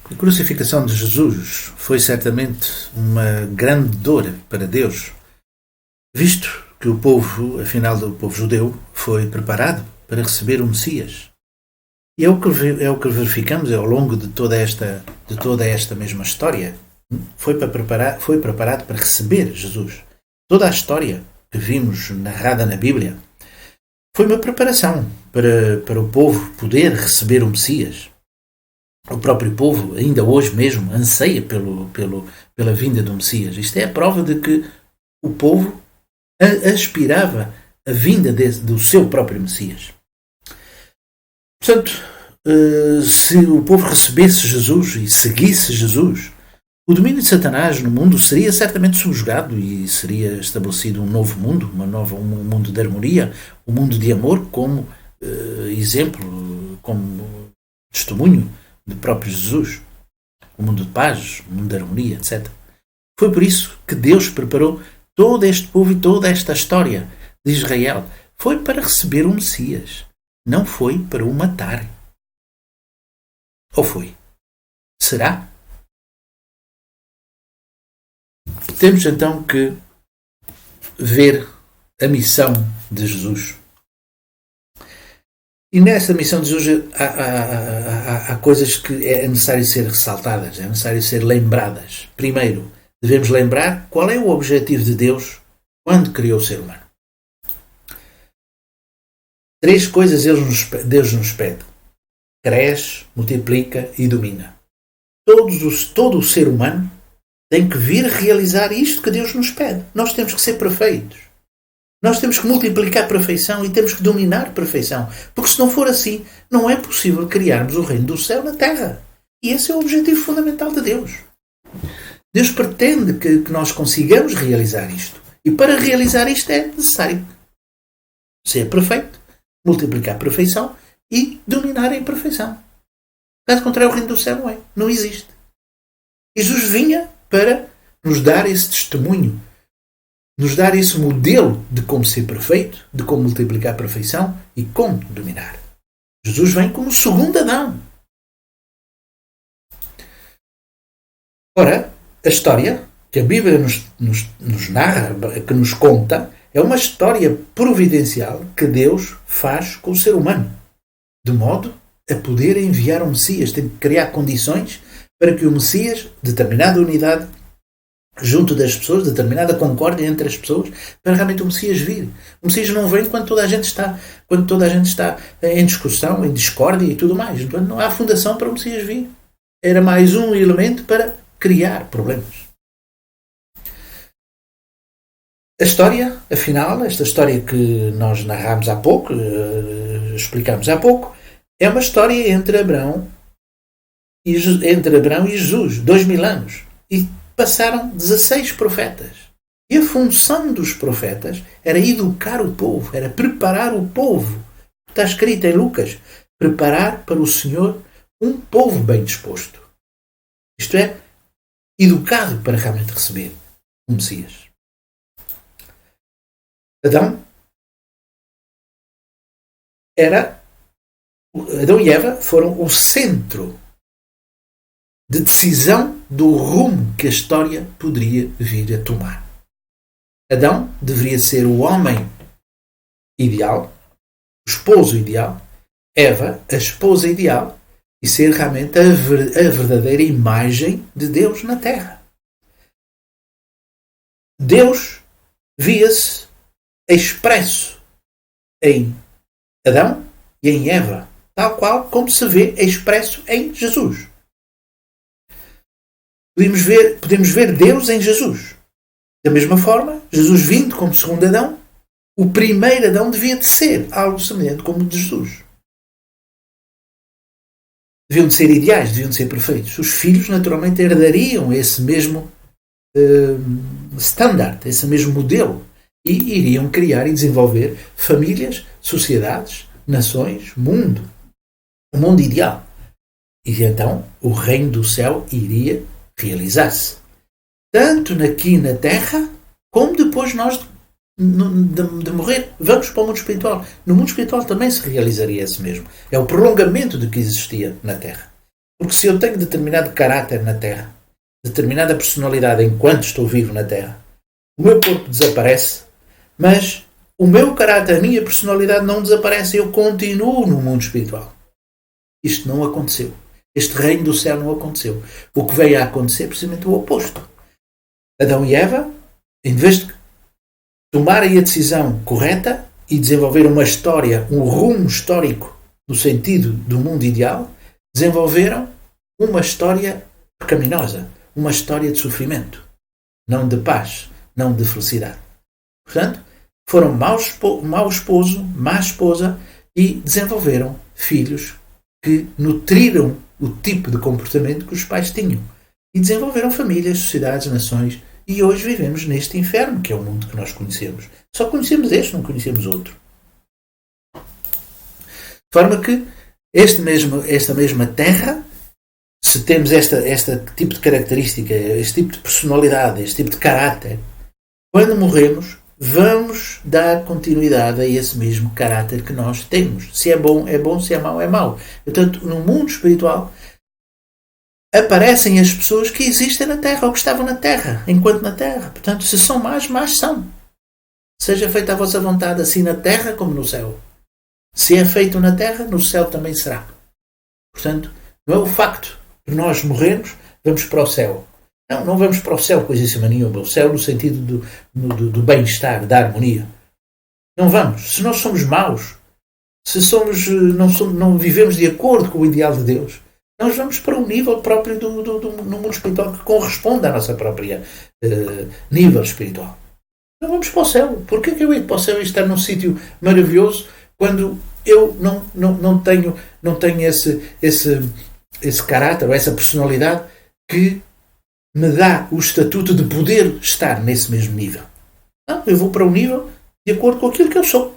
A crucificação de Jesus foi certamente uma grande dor para Deus, visto que o povo, afinal o povo judeu, foi preparado para receber o Messias. E é o que verificamos ao longo de toda esta mesma história. Foi preparado para receber Jesus. Toda a história que vimos narrada na Bíblia foi uma preparação para o povo poder receber o Messias. O próprio povo, ainda hoje mesmo, anseia pela vinda do Messias. Isto é a prova de que o povo aspirava a vinda do seu próprio Messias. Portanto, se o povo recebesse Jesus e seguisse Jesus, o domínio de Satanás no mundo seria certamente subjugado e seria estabelecido um novo mundo, um mundo de harmonia, um mundo de amor, como exemplo, como testemunho de próprio Jesus, um mundo de paz, um mundo de harmonia, etc. Foi por isso que Deus preparou todo este povo e toda esta história de Israel. Foi para receber o Messias, não foi para o matar. Ou foi? Será? Temos então que ver a missão de Jesus. E nessa missão de Jesus há coisas que é necessário ser ressaltadas, é necessário ser lembradas. Primeiro, devemos lembrar qual é o objetivo de Deus quando criou o ser humano. 3 coisas Deus nos pede. Cresce, multiplica e domina. Todo o ser humano tem que vir realizar isto que Deus nos pede. Nós temos que ser perfeitos. Nós temos que multiplicar a perfeição e temos que dominar a perfeição. Porque se não for assim, não é possível criarmos o reino do céu na terra. E esse é o objetivo fundamental de Deus. Deus pretende que nós consigamos realizar isto. E para realizar isto é necessário ser perfeito, multiplicar a perfeição e dominar a imperfeição. Caso contrário, o reino do céu não existe. E Jesus vinha para nos dar esse testemunho, nos dar esse modelo de como ser perfeito, de como multiplicar a perfeição e como dominar. Jesus vem como o segundo Adão. Ora, a história que a Bíblia nos narra, que nos conta, é uma história providencial que Deus faz com o ser humano, de modo a poder enviar um Messias. Tem que criar condições para que o Messias, determinada unidade junto das pessoas, determinada concórdia entre as pessoas, para realmente o Messias vir. O Messias não vem quando toda a gente está em discussão, em discórdia e tudo mais. Então não há fundação para o Messias vir. Era mais um elemento para criar problemas. A história, afinal, esta história que nós narramos há pouco, explicámos há pouco, é uma história entre Abraão e Jesus, 2000 anos. E passaram 16 profetas. E a função dos profetas era educar o povo, era preparar o povo. Está escrito em Lucas, preparar para o Senhor um povo bem disposto. Isto é, educado para realmente receber o Messias. Adão e Eva foram o centro de decisão do rumo que a história poderia vir a tomar. Adão deveria ser o homem ideal, o esposo ideal, Eva, a esposa ideal, e ser realmente a verdadeira imagem de Deus na Terra. Deus via-se expresso em Adão e em Eva, tal qual como se vê expresso em Jesus. Podemos ver Deus em Jesus. Da mesma forma, Jesus vindo como segundo Adão, o primeiro Adão devia de ser algo semelhante como o de Jesus. Deviam de ser ideais, deviam de ser perfeitos. Os filhos naturalmente herdariam esse mesmo standard, esse mesmo modelo, e iriam criar e desenvolver famílias, sociedades, nações, mundo. O mundo ideal. E então o reino do céu iria realizar-se. Tanto aqui na Terra, como depois nós de morrer, vamos para o mundo espiritual. No mundo espiritual também se realizaria esse mesmo. É o prolongamento do que existia na Terra. Porque se eu tenho determinado caráter na Terra, determinada personalidade enquanto estou vivo na Terra, o meu corpo desaparece, mas o meu caráter, a minha personalidade não desaparece, eu continuo no mundo espiritual. Isto não aconteceu. Este reino do céu não aconteceu. O que veio a acontecer é precisamente o oposto. Adão e Eva, em vez de tomarem a decisão correta e desenvolver uma história, um rumo histórico no sentido do mundo ideal, desenvolveram uma história pecaminosa, uma história de sofrimento, não de paz, não de felicidade. Portanto, foram mau esposo, má esposa e desenvolveram filhos que nutriram o tipo de comportamento que os pais tinham. E desenvolveram famílias, sociedades, nações. E hoje vivemos neste inferno, que é o mundo que nós conhecemos. Só conhecemos este, não conhecemos outro. De forma que esta mesma terra, se temos este tipo de característica, este tipo de personalidade, este tipo de caráter, quando morremos, vamos dar continuidade a esse mesmo caráter que nós temos. Se é bom, se é mau, é mau. Portanto, no mundo espiritual, aparecem as pessoas que existem na Terra ou que estavam na Terra, enquanto na Terra. Portanto, se são más, más são. Seja feita a vossa vontade, assim na Terra como no céu. Se é feito na Terra, no céu também será. Portanto, não é o facto de nós morrermos, vamos para o céu. Não vamos para o céu coisíssima nenhuma. O céu no sentido do bem-estar, da harmonia. Não vamos. Se nós somos maus, se não vivemos de acordo com o ideal de Deus, nós vamos para um nível próprio no mundo espiritual que corresponde à nossa própria nível espiritual. Não vamos para o céu. Porquê que eu ir para o céu e estar num sítio maravilhoso quando eu não tenho esse caráter ou essa personalidade que me dá o estatuto de poder estar nesse mesmo nível? Não, eu vou para um nível de acordo com aquilo que eu sou.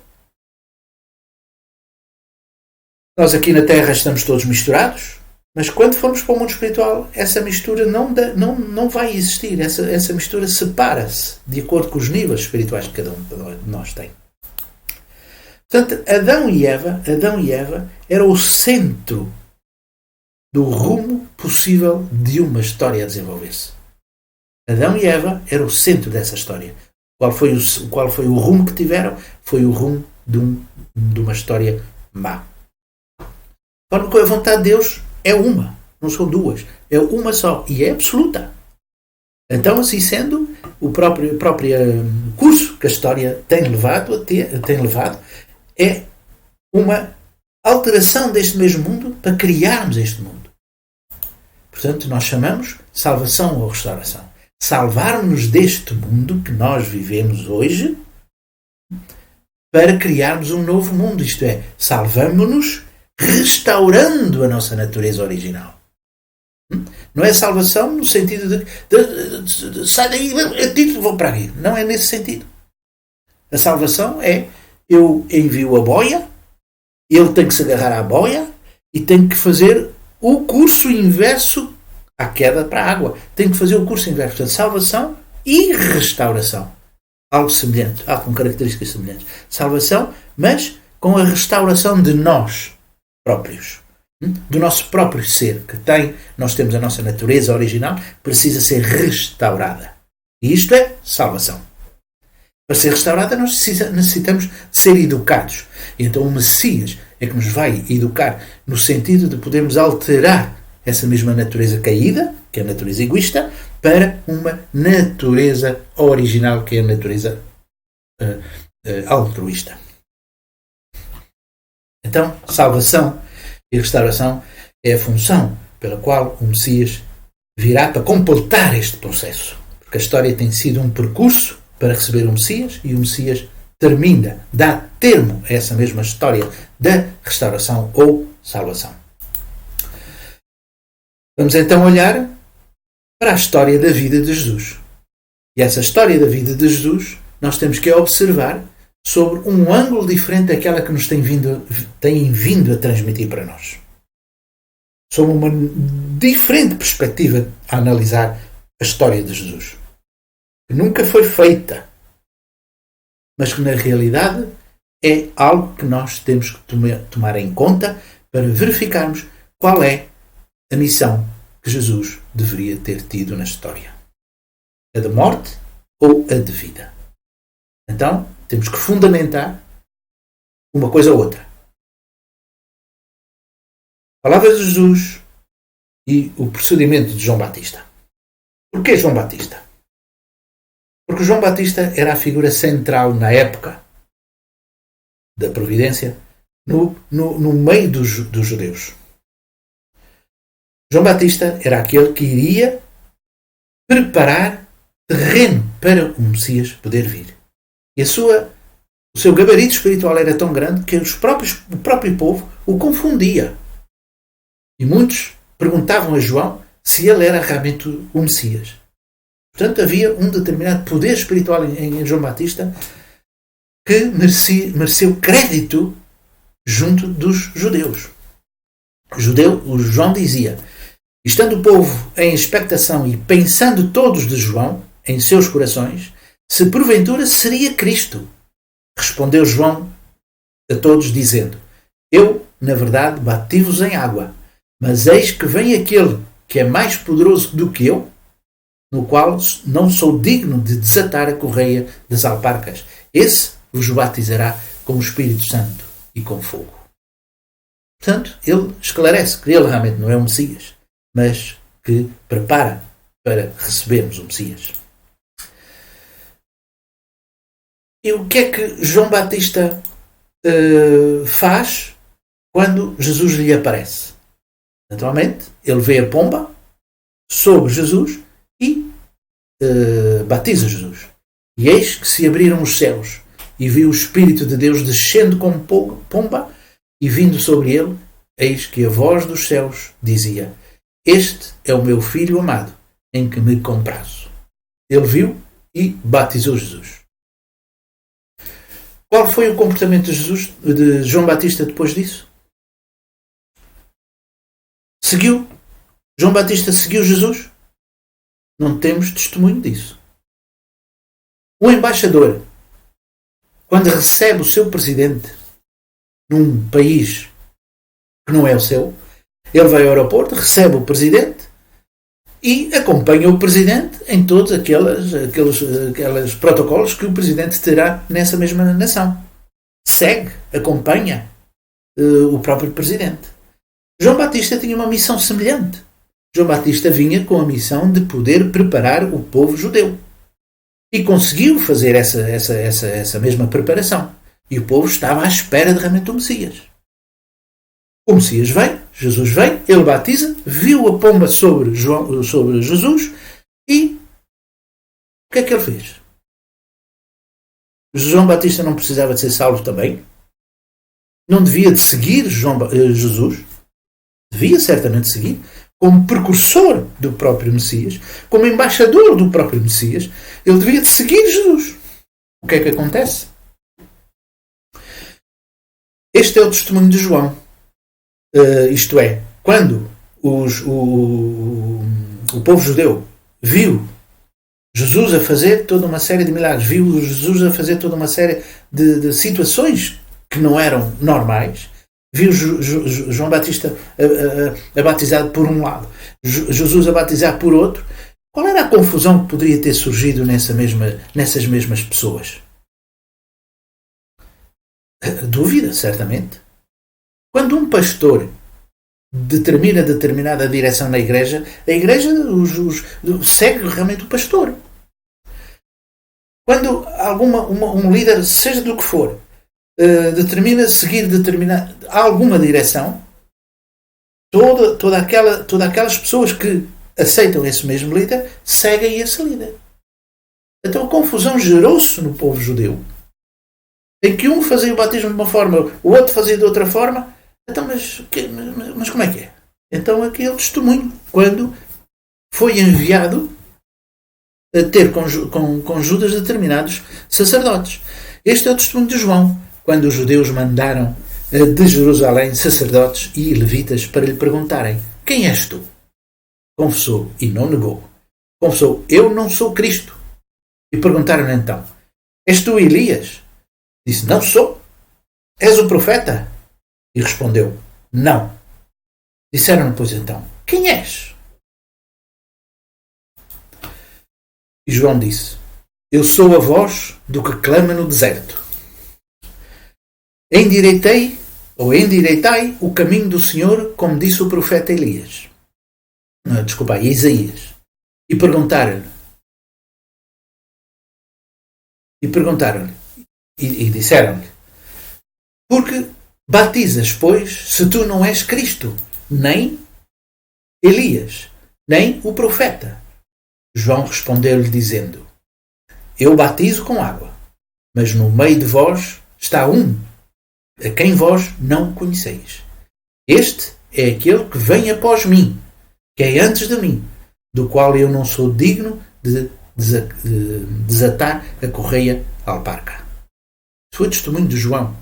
Nós aqui na Terra estamos todos misturados, mas quando formos para o mundo espiritual, essa mistura não vai existir. Essa mistura separa-se de acordo com os níveis espirituais que cada um de nós tem. Portanto, Adão e Eva era o centro do rumo possível de uma história a desenvolver-se. Adão e Eva era o centro dessa história. Qual foi o rumo que tiveram? Foi o rumo de uma história má. Porque a vontade de Deus é uma, não são duas. É uma só e é absoluta. Então, assim sendo, o próprio curso que a história tem levado é uma alteração deste mesmo mundo para criarmos este mundo. Portanto, nós chamamos salvação ou restauração. Salvarmos-nos deste mundo que nós vivemos hoje para criarmos um novo mundo. Isto é, salvamo-nos restaurando a nossa natureza original. Não é salvação no sentido de sai daí, eu vou para aqui. Não é nesse sentido. A salvação é eu envio a boia, ele tem que se agarrar à boia e tem que fazer o curso inverso à queda para a água. Tem que fazer o curso inverso. Portanto, salvação e restauração. Algo semelhante, algo com características semelhantes. Salvação, mas com a restauração de nós próprios. Do nosso próprio ser, nós temos a nossa natureza original, precisa ser restaurada. E isto é salvação. Para ser restaurada, nós necessitamos ser educados. E então o Messias é que nos vai educar no sentido de podermos alterar essa mesma natureza caída, que é a natureza egoísta, para uma natureza original, que é a natureza altruísta. Então, salvação e restauração é a função pela qual o Messias virá para completar este processo. Porque a história tem sido um percurso para receber o Messias e o Messias termina, dá termo a essa mesma história da restauração ou salvação. Vamos então olhar para a história da vida de Jesus. E essa história da vida de Jesus nós temos que observar sobre um ângulo diferente daquela que nos tem vindo a transmitir para nós. Sob uma diferente perspectiva a analisar a história de Jesus. Que nunca foi feita, mas que na realidade é algo que nós temos que tomar em conta para verificarmos qual é a missão que Jesus deveria ter tido na história. A de morte ou a de vida. Então, temos que fundamentar uma coisa ou outra. A palavra de Jesus e o procedimento de João Batista. Porquê João Batista? Porque João Batista era a figura central na época da providência no meio dos judeus. João Batista era aquele que iria preparar terreno para o Messias poder vir. E o seu gabarito espiritual era tão grande que o próprio povo o confundia. E muitos perguntavam a João se ele era realmente o Messias. Portanto, havia um determinado poder espiritual em João Batista que mereceu crédito junto dos judeus. O João dizia, estando o povo em expectação e pensando todos de João em seus corações, se porventura seria Cristo. Respondeu João a todos dizendo, eu, na verdade, bati-vos em água, mas eis que vem aquele que é mais poderoso do que eu, no qual não sou digno de desatar a correia das alparcas. Esse vos batizará com o Espírito Santo e com fogo. Portanto, ele esclarece que ele realmente não é o Messias, mas que prepara para recebermos o Messias. E o que é que João Batista faz quando Jesus lhe aparece? Naturalmente, ele vê a pomba sobre Jesus e batiza Jesus. E eis que se abriram os céus e viu o Espírito de Deus descendo como pomba e vindo sobre ele, eis que a voz dos céus dizia, este é o meu Filho amado, em que me comprazo. Ele viu e batizou Jesus. Qual foi o comportamento de João Batista depois disso? João Batista seguiu Jesus? Não temos testemunho disso. O embaixador, quando recebe o seu presidente num país que não é o seu, ele vai ao aeroporto, recebe o presidente e acompanha o presidente em todos aqueles protocolos que o presidente terá nessa mesma nação. Segue, acompanha o próprio presidente. João Batista tinha uma missão semelhante. João Batista vinha com a missão de poder preparar o povo judeu. E conseguiu fazer essa mesma preparação. E o povo estava à espera de realmente o Messias. O Messias vem, Jesus vem, ele batiza, viu a pomba sobre Jesus e o que é que ele fez? João Batista não precisava de ser salvo também? Não devia de seguir Jesus? Devia certamente seguir, como precursor do próprio Messias, como embaixador do próprio Messias, ele devia de seguir Jesus. O que é que acontece? Este é o testemunho de João. Isto é, quando o povo judeu viu Jesus a fazer toda uma série de milagres, viu Jesus a fazer toda uma série de situações que não eram normais, viu João Batista a batizar por um lado, Jesus a batizar por outro, qual era a confusão que poderia ter surgido nessas mesmas pessoas? Dúvida, certamente. Quando um pastor determina determinada direção na igreja, a igreja segue realmente o pastor. Quando um líder, seja do que for, determina seguir alguma direção, todas aquelas pessoas que aceitam esse mesmo líder seguem esse líder. Então a confusão gerou-se no povo judeu, em que um fazia o batismo de uma forma, o outro fazia de outra forma. Então, mas como é que é? Então aqui é o testemunho, quando foi enviado a ter com Judas determinados sacerdotes. Este é o testemunho de João, quando os judeus mandaram de Jerusalém sacerdotes e levitas para lhe perguntarem, quem és tu? Confessou e não negou. Confessou, eu não sou Cristo. E perguntaram-lhe então, és tu Elias? Disse, não sou. És o profeta? E respondeu, não. Disseram-lhe, pois então, quem és? E João disse: eu sou a voz do que clama no deserto. Endireitai o caminho do Senhor, como disse o profeta Elias. Isaías. E perguntaram-lhe, e disseram-lhe: porque batizas, pois, se tu não és Cristo, nem Elias, nem o profeta? João respondeu-lhe dizendo: eu batizo com água, mas no meio de vós está um, a quem vós não conheceis. Este é aquele que vem após mim, que é antes de mim, do qual eu não sou digno de desatar a correia alparca. Foi o testemunho de João,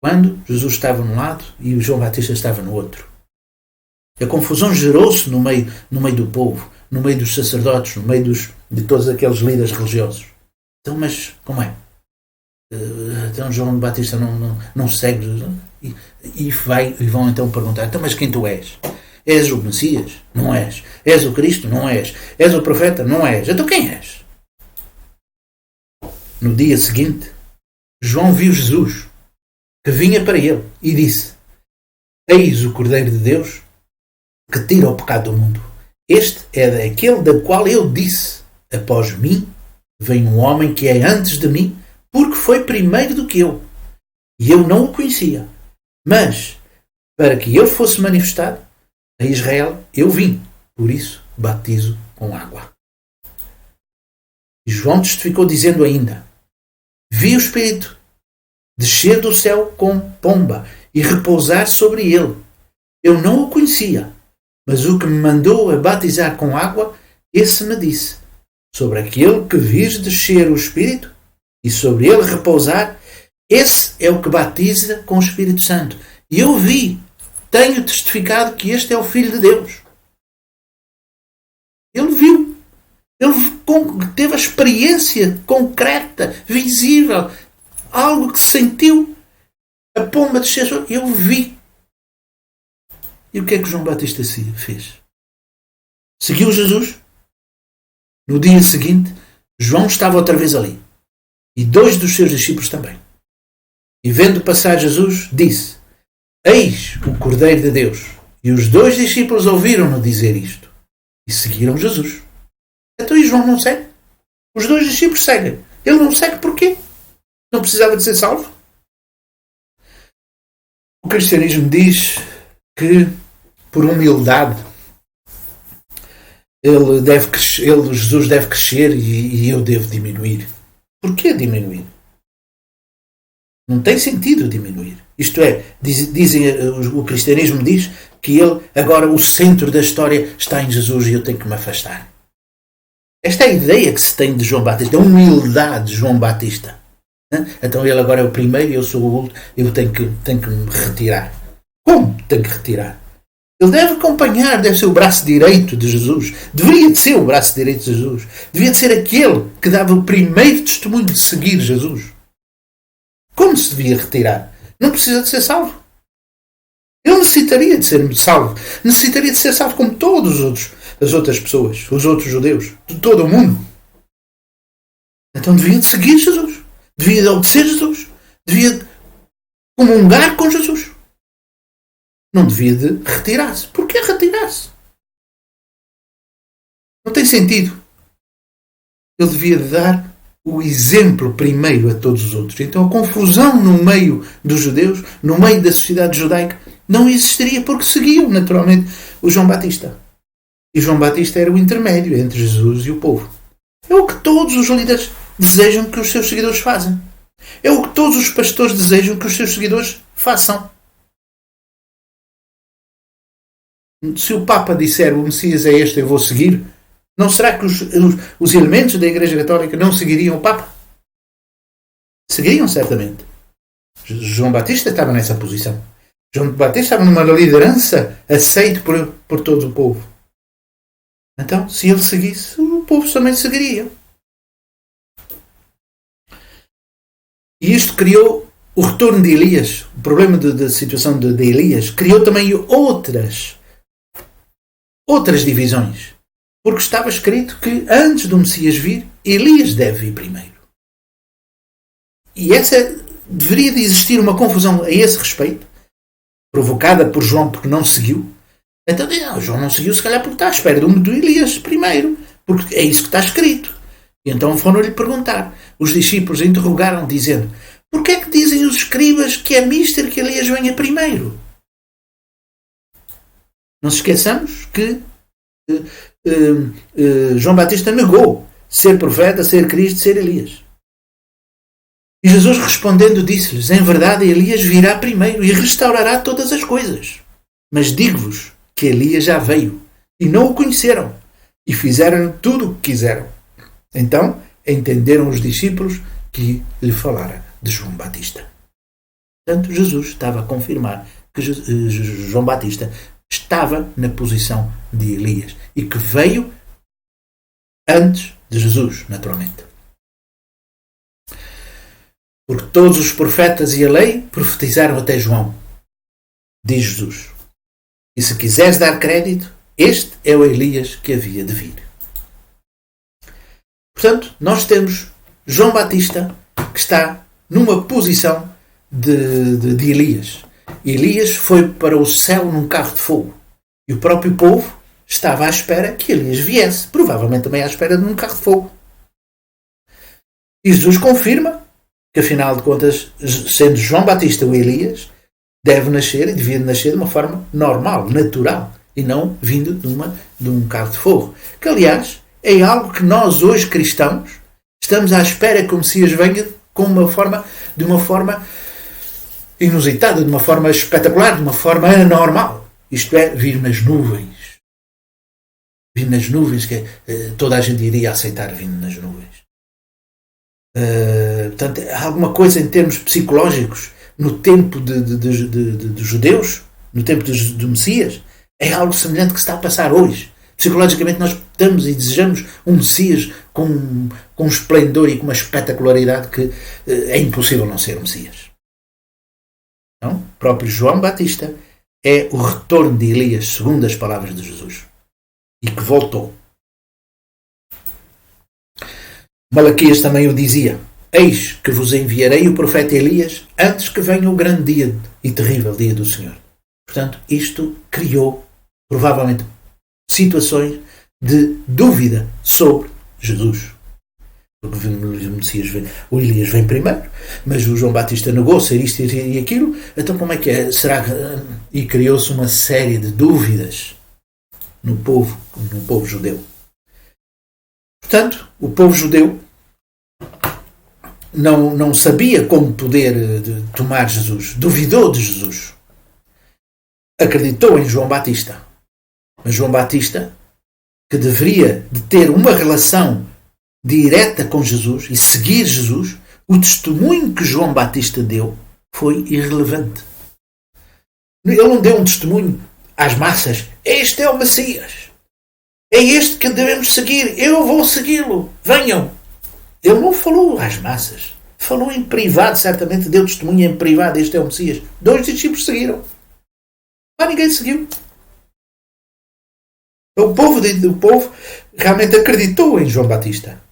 quando Jesus estava num lado e o João Batista estava no outro. A confusão gerou-se no meio do povo, no meio dos sacerdotes, no meio de todos aqueles líderes religiosos. Então, mas como é? Então João Batista não segue Jesus? E vão então perguntar: então, mas quem tu és? És o Messias? Não és. És o Cristo? Não és. És o profeta? Não és. Então quem és? No dia seguinte, João viu Jesus, que vinha para ele, e disse: eis o Cordeiro de Deus, que tira o pecado do mundo. Este é daquele da qual eu disse: após mim vem um homem que é antes de mim, porque foi primeiro do que eu. E eu não o conhecia. Mas, para que ele fosse manifestado a Israel, eu vim. Por isso, batizo com água. E João testificou dizendo ainda: vi o Espírito descer do céu com pomba e repousar sobre ele. Eu não o conhecia, mas o que me mandou a batizar com água, esse me disse: sobre aquele que vires descer o Espírito e sobre ele repousar, esse é o que batiza com o Espírito Santo. E eu tenho testificado que este é o Filho de Deus. Ele viu. Ele teve a experiência concreta, visível, algo que sentiu. A pomba descer sobre ele. Eu vi. E o que é que João Batista fez? Seguiu Jesus. No dia seguinte, João estava outra vez ali. E 2 dos seus discípulos também. E vendo passar Jesus, disse: eis o Cordeiro de Deus. E os 2 discípulos ouviram-no dizer isto. E seguiram Jesus. Então e João não segue? Os 2 discípulos seguem. Ele não segue porquê? Não precisava de ser salvo? O cristianismo diz que, por humildade, Jesus deve crescer e eu devo diminuir. Porquê diminuir? Não tem sentido diminuir. Isto é, o cristianismo diz que agora o centro da história está em Jesus e eu tenho que me afastar. Esta é a ideia que se tem de João Batista, a humildade de João Batista. Então ele agora é o primeiro e eu sou o último, eu tenho que me retirar. Como tenho que retirar? Ele deve acompanhar, deve ser o braço direito de Jesus. Deveria de ser o braço direito de Jesus. Devia de ser aquele que dava o primeiro testemunho de seguir Jesus. Como se devia retirar? Não precisa de ser salvo. Ele necessitaria de ser salvo. Necessitaria de ser salvo como todas as outras pessoas, os outros judeus, de todo o mundo. Então devia de seguir Jesus. Devia de obedecer Jesus. Devia de comungar com Jesus. Não devia de retirar-se. Porquê retirar-se? Não tem sentido. Ele devia de dar o exemplo primeiro a todos os outros. Então a confusão no meio dos judeus, no meio da sociedade judaica, não existiria porque seguiam naturalmente o João Batista. E João Batista era o intermédio entre Jesus e o povo. É o que todos os líderes desejam que os seus seguidores façam. É o que todos os pastores desejam que os seus seguidores façam. Se o Papa disser o Messias é este, eu vou seguir, não será que os elementos da Igreja Católica não seguiriam o Papa? Seguiriam, certamente. João Batista estava nessa posição. João Batista estava numa liderança aceita por todo o povo. Então, se ele seguisse, o povo também seguiria. E isto criou o retorno de Elias. O problema da situação de Elias criou também outras outras divisões, porque estava escrito que antes do Messias vir, Elias deve vir primeiro. E deveria de existir uma confusão a esse respeito, provocada por João porque não seguiu. Então, João não seguiu, se calhar porque está à espera do Elias primeiro, porque é isso que está escrito. E então foram-lhe perguntar. Os discípulos interrogaram, dizendo: porquê é que dizem os escribas que é mister que Elias venha primeiro? Não se esqueçamos que João Batista negou ser profeta, ser Cristo, ser Elias. E Jesus respondendo disse-lhes: em verdade Elias virá primeiro e restaurará todas as coisas. Mas digo-vos que Elias já veio e não o conheceram e fizeram tudo o que quiseram. Então entenderam os discípulos que lhe falara de João Batista. Portanto, Jesus estava a confirmar que João Batista estava na posição de Elias e que veio antes de Jesus, naturalmente. Porque todos os profetas e a lei profetizaram até João, diz Jesus. E se quiseres dar crédito, este é o Elias que havia de vir. Portanto, nós temos João Batista que está numa posição de Elias. Elias foi para o céu num carro de fogo. E o próprio povo estava à espera que Elias viesse. Provavelmente também à espera de um carro de fogo. E Jesus confirma que, afinal de contas, sendo João Batista o Elias, deve nascer e devia nascer de uma forma normal, natural, e não vindo de um carro de fogo. Que, aliás, é algo que nós, hoje cristãos, estamos à espera que o Messias venha de uma forma inusitada, de uma forma espetacular, de uma forma anormal. Isto é, vir nas nuvens. Vir nas nuvens, que toda a gente iria aceitar vindo nas nuvens. Portanto, alguma coisa em termos psicológicos no tempo de judeus, no tempo do Messias, é algo semelhante que se está a passar hoje. Psicologicamente nós estamos e desejamos um Messias com um esplendor e com uma espetacularidade que é impossível não ser o Messias. Não? O próprio João Batista é o retorno de Elias, segundo as palavras de Jesus, e que voltou. Malaquias também o dizia: eis que vos enviarei o profeta Elias antes que venha o grande dia e terrível dia do Senhor. Portanto, isto criou, provavelmente, situações de dúvida sobre Jesus. Porque o Elias vem primeiro, mas o João Batista negou ser isto e aquilo, então como é que é? Será que... E criou-se uma série de dúvidas no povo judeu. Portanto, o povo judeu não sabia como poder tomar Jesus, duvidou de Jesus, acreditou em João Batista. Mas João Batista, que deveria de ter uma relação direta com Jesus e seguir Jesus, o testemunho que João Batista deu foi irrelevante. Ele não deu um testemunho às massas: este é o Messias, é este que devemos seguir, eu vou segui-lo, venham. Ele não falou às massas, falou em privado, certamente deu testemunho em privado: este é o Messias. 2 discípulos seguiram, mas ninguém seguiu. O povo realmente acreditou em João Batista.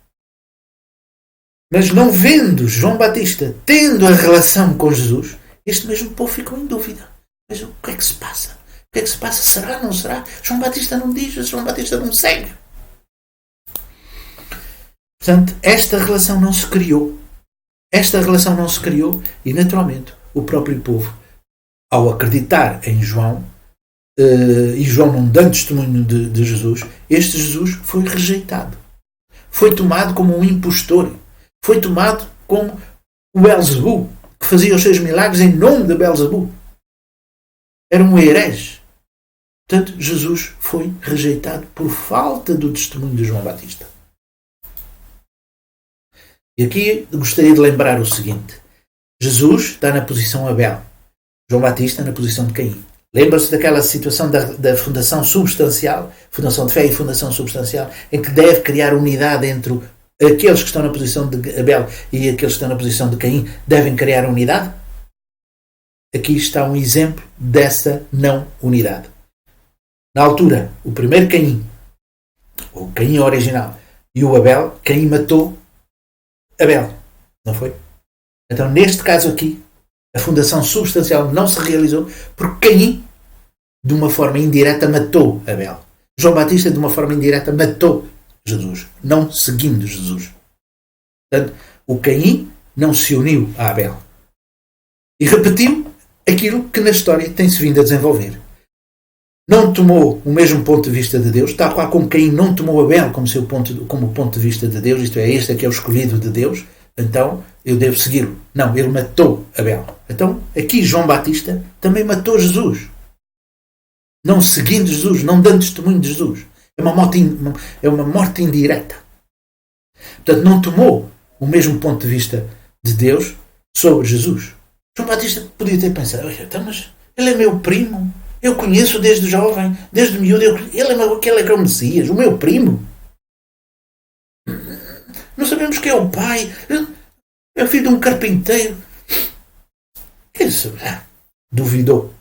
Mas não vendo João Batista tendo a relação com Jesus, este mesmo povo ficou em dúvida. Mas o que é que se passa? O que é que se passa? Será? Não será? João Batista não diz, João Batista não segue. Portanto, esta relação não se criou. Esta relação não se criou e, naturalmente, o próprio povo, ao acreditar em João, e João não dando testemunho de Jesus, este Jesus foi rejeitado. Foi tomado como um impostor. Foi tomado como o Belzebu, que fazia os seus milagres em nome de Belzebu. Era um herege. Portanto, Jesus foi rejeitado por falta do testemunho de João Batista. E aqui gostaria de lembrar o seguinte: Jesus está na posição Abel, João Batista na posição de Caim. Lembra-se daquela situação da fundação substancial, fundação de fé e fundação substancial, em que deve criar unidade entre aqueles que estão na posição de Abel e aqueles que estão na posição de Caim, devem criar unidade? Aqui está um exemplo dessa não unidade. Na altura, o primeiro Caim, o Caim original, e o Abel, Caim matou Abel, não foi? Então, neste caso aqui, a fundação substancial não se realizou porque Caim, de uma forma indireta, matou Abel. João Batista, de uma forma indireta, matou Jesus, não seguindo Jesus. Portanto, o Caim não se uniu a Abel. E repetiu aquilo que na história tem-se vindo a desenvolver. Não tomou o mesmo ponto de vista de Deus, tal qual como Caim não tomou Abel como ponto de vista de Deus, isto é, este aqui é o escolhido de Deus, então eu devo segui-lo. Não, ele matou Abel. Então, aqui João Batista também matou Jesus. Não seguindo Jesus, não dando testemunho de Jesus. É uma morte indireta. Portanto, não tomou o mesmo ponto de vista de Deus sobre Jesus. João Batista podia ter pensado, mas ele é meu primo, eu conheço desde jovem, desde miúdo, ele é o Messias, o meu primo. Não sabemos quem é o pai, é filho de um carpinteiro. Quem saberá? Duvidou.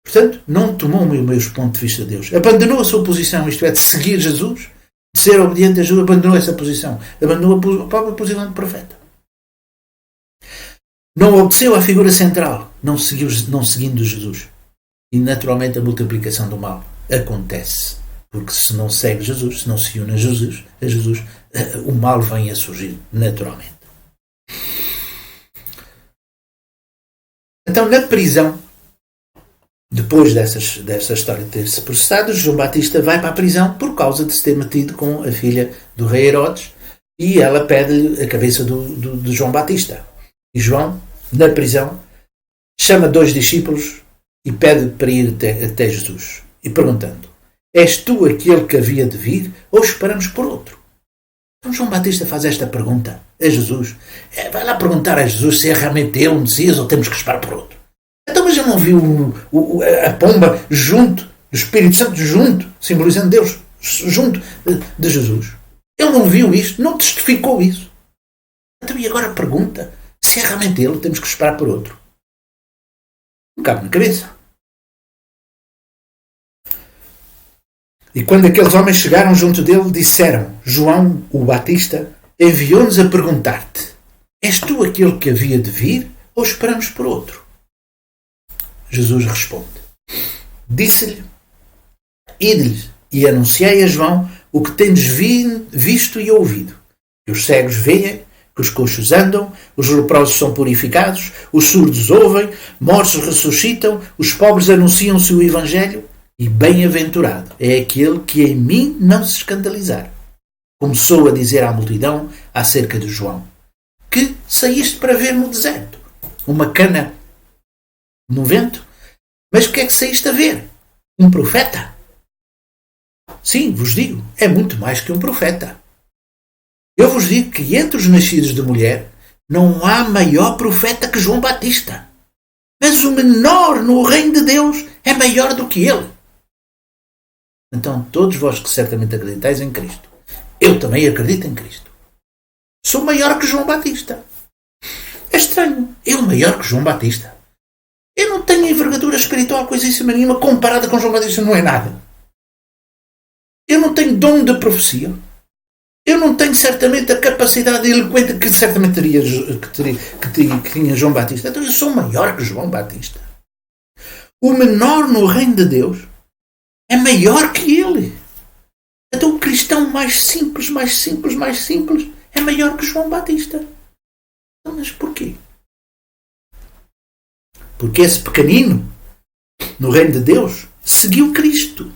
Portanto, não tomou o mesmo ponto de vista de Deus. Abandonou a sua posição, isto é, de seguir Jesus, de ser obediente a Jesus, abandonou essa posição. Abandonou a própria posição de profeta. Não obedeceu à figura central, não seguindo Jesus. E, naturalmente, a multiplicação do mal acontece. Porque se não segue Jesus, se não se une a Jesus, o mal vem a surgir naturalmente. Então, na prisão, depois dessa história de ter-se processado, João Batista vai para a prisão por causa de se ter metido com a filha do rei Herodes e ela pede-lhe a cabeça de João Batista. E João, na prisão, chama 2 discípulos e pede para ir até Jesus. E perguntando, és tu aquele que havia de vir ou esperamos por outro? Então João Batista faz esta pergunta a Jesus. Vai lá perguntar a Jesus se é realmente ele o Messias ou temos que esperar por outro. Então, mas ele não viu a pomba junto, o Espírito Santo junto, simbolizando Deus, junto de Jesus. Ele não viu isto, não testificou isso. Então, e agora pergunta se é realmente ele, temos que esperar por outro. Não cabe na cabeça. E quando aqueles homens chegaram junto dele, disseram, João, o Batista, enviou-nos a perguntar-te, és tu aquele que havia de vir ou esperamos por outro? Jesus responde, disse-lhe, ide-lhes e anunciai a João o que tendes visto e ouvido, que os cegos veem, que os coxos andam, os leprosos são purificados, os surdos ouvem, mortos ressuscitam, os pobres anunciam-se o Evangelho, e bem-aventurado é aquele que em mim não se escandalizar. Começou a dizer à multidão acerca de João, que saíste para ver no deserto, uma cana no vento, mas o que é que saíste a ver? Um profeta? Sim, vos digo, é muito mais que um profeta. Eu vos digo que entre os nascidos de mulher não há maior profeta que João Batista. Mas o menor no reino de Deus é maior do que ele. Então, todos vós que certamente acreditais em Cristo, eu também acredito em Cristo. Sou maior que João Batista. É estranho, eu maior que João Batista. Eu não tenho envergadura espiritual coisíssima nenhuma comparada com João Batista, não é nada. Eu não tenho dom de profecia. Eu não tenho certamente a capacidade eloquente que certamente que tinha João Batista. Então eu sou maior que João Batista. O menor no reino de Deus é maior que ele. Então o cristão mais simples é maior que João Batista. Então, mas porquê? Porque esse pequenino no reino de Deus seguiu Cristo.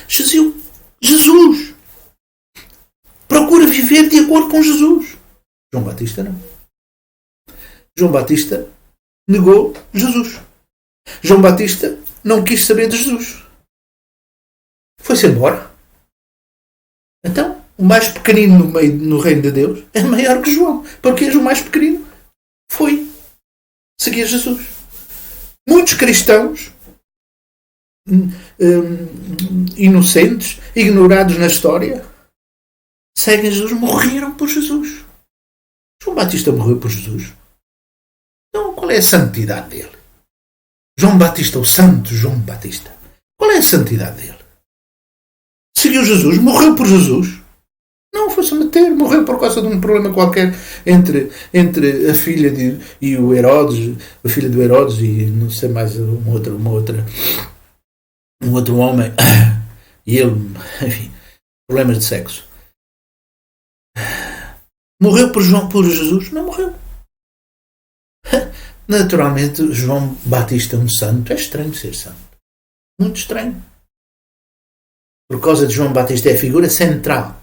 Seguiu Jesus. Procura viver de acordo com Jesus. João Batista não. João Batista negou Jesus. João Batista não quis saber de Jesus. Foi-se embora. Então, o mais pequenino no reino de Deus é maior que João. Porque o mais pequenino foi seguir Jesus. Muitos cristãos inocentes, ignorados na história, seguem Jesus, morreram por Jesus. João Batista morreu por Jesus. Então, qual é a santidade dele? João Batista, o santo João Batista. Qual é a santidade dele? Seguiu Jesus, morreu por Jesus. Não, foi-se meter, morreu por causa de um problema qualquer entre a filha e o Herodes, a filha do Herodes e não sei mais um outro homem, e ele, enfim, problemas de sexo. Morreu por Jesus? Não morreu. Naturalmente, João Batista, um santo, é estranho ser santo. Muito estranho. Por causa de João Batista é a figura central.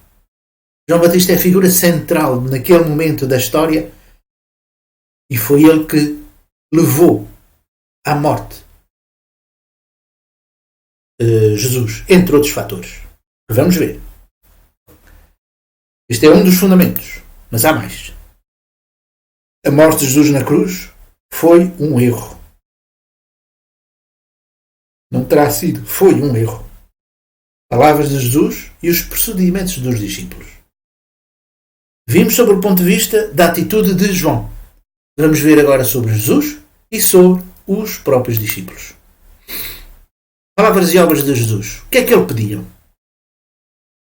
João Batista é a figura central naquele momento da história e foi ele que levou à morte Jesus, entre outros fatores. Vamos ver. Este é um dos fundamentos, mas há mais. A morte de Jesus na cruz foi um erro. Não terá sido, foi um erro. Palavras de Jesus e os procedimentos dos discípulos. Vimos sobre o ponto de vista da atitude de João. Vamos ver agora sobre Jesus e sobre os próprios discípulos. Palavras e obras de Jesus. O que é que ele pediu?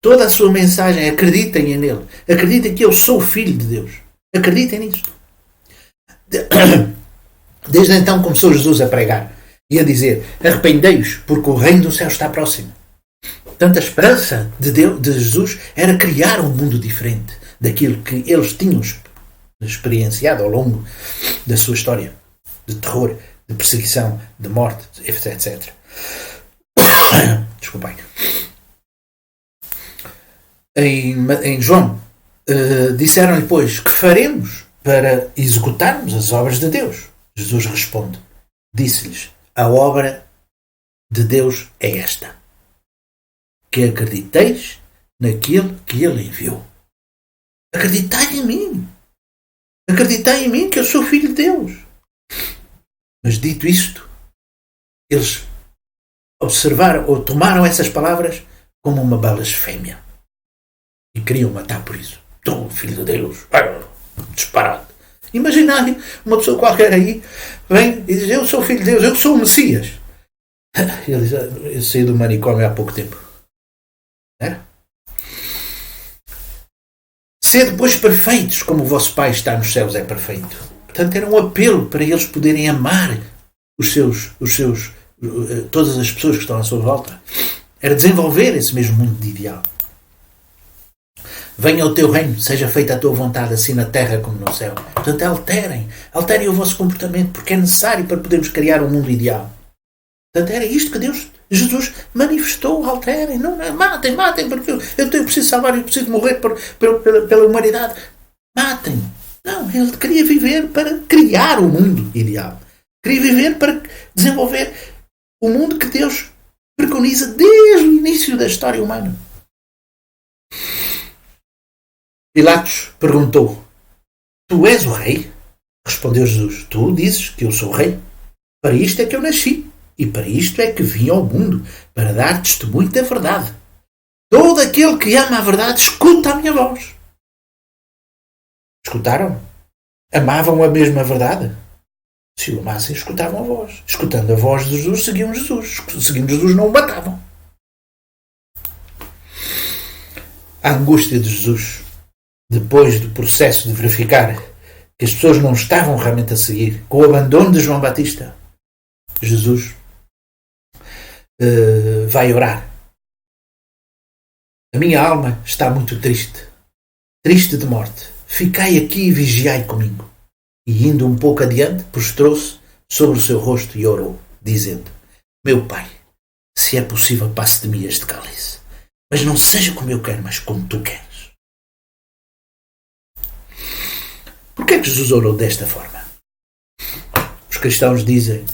Toda a sua mensagem, acreditem nele. Acreditem que eu sou o Filho de Deus. Acreditem nisto. Desde então começou Jesus a pregar e a dizer: arrependei-vos, porque o reino do céu está próximo. Portanto, a esperança de Jesus era criar um mundo diferente daquilo que eles tinham experienciado ao longo da sua história de terror, de perseguição, de morte, etc. Desculpem. Em João, disseram-lhe, pois, que faremos para executarmos as obras de Deus? Jesus responde, disse-lhes, a obra de Deus é esta, que acrediteis naquele que ele enviou. Acreditai em mim. Acreditai em mim que eu sou filho de Deus. Mas dito isto, eles observaram ou tomaram essas palavras como uma blasfémia. E queriam matar por isso. Tu, filho de Deus. Disparado. Imaginarem uma pessoa qualquer aí vem e diz, eu sou filho de Deus, eu sou o Messias. Ele diz, eu saí do manicômio há pouco tempo. Era? Sede, pois, perfeitos, como o vosso Pai está nos céus é perfeito. Portanto, era um apelo para eles poderem amar todas as pessoas que estão à sua volta. Era desenvolver esse mesmo mundo de ideal. Venha o teu reino, seja feita a tua vontade, assim na terra como no céu. Portanto, alterem o vosso comportamento, porque é necessário para podermos criar um mundo ideal. Portanto, era isto que Jesus manifestou, alterem, não, matem, porque eu preciso salvar, eu preciso morrer pela humanidade. Matem. Não, ele queria viver para criar o mundo ideal. Queria viver para desenvolver o mundo que Deus preconiza desde o início da história humana. Pilatos perguntou, tu és o rei? Respondeu Jesus, tu dizes que eu sou rei. Para isto é que eu nasci. E para isto é que vim ao mundo, para dar testemunho da verdade. Todo aquele que ama a verdade escuta a minha voz. Escutaram? Amavam a mesma verdade? Se o amassem, escutavam a voz. Escutando a voz de Jesus, seguiam Jesus. Seguindo Jesus, não o matavam. A angústia de Jesus, depois do processo de verificar que as pessoas não estavam realmente a seguir, com o abandono de João Batista, Jesus vai orar. A minha alma está muito triste, triste de morte. Ficai aqui e vigiai comigo. E indo um pouco adiante, prostrou-se sobre o seu rosto e orou, dizendo, meu Pai, se é possível, passe de mim este cálice, mas não seja como eu quero, mas como tu queres. Porquê é que Jesus orou desta forma? Os cristãos dizem,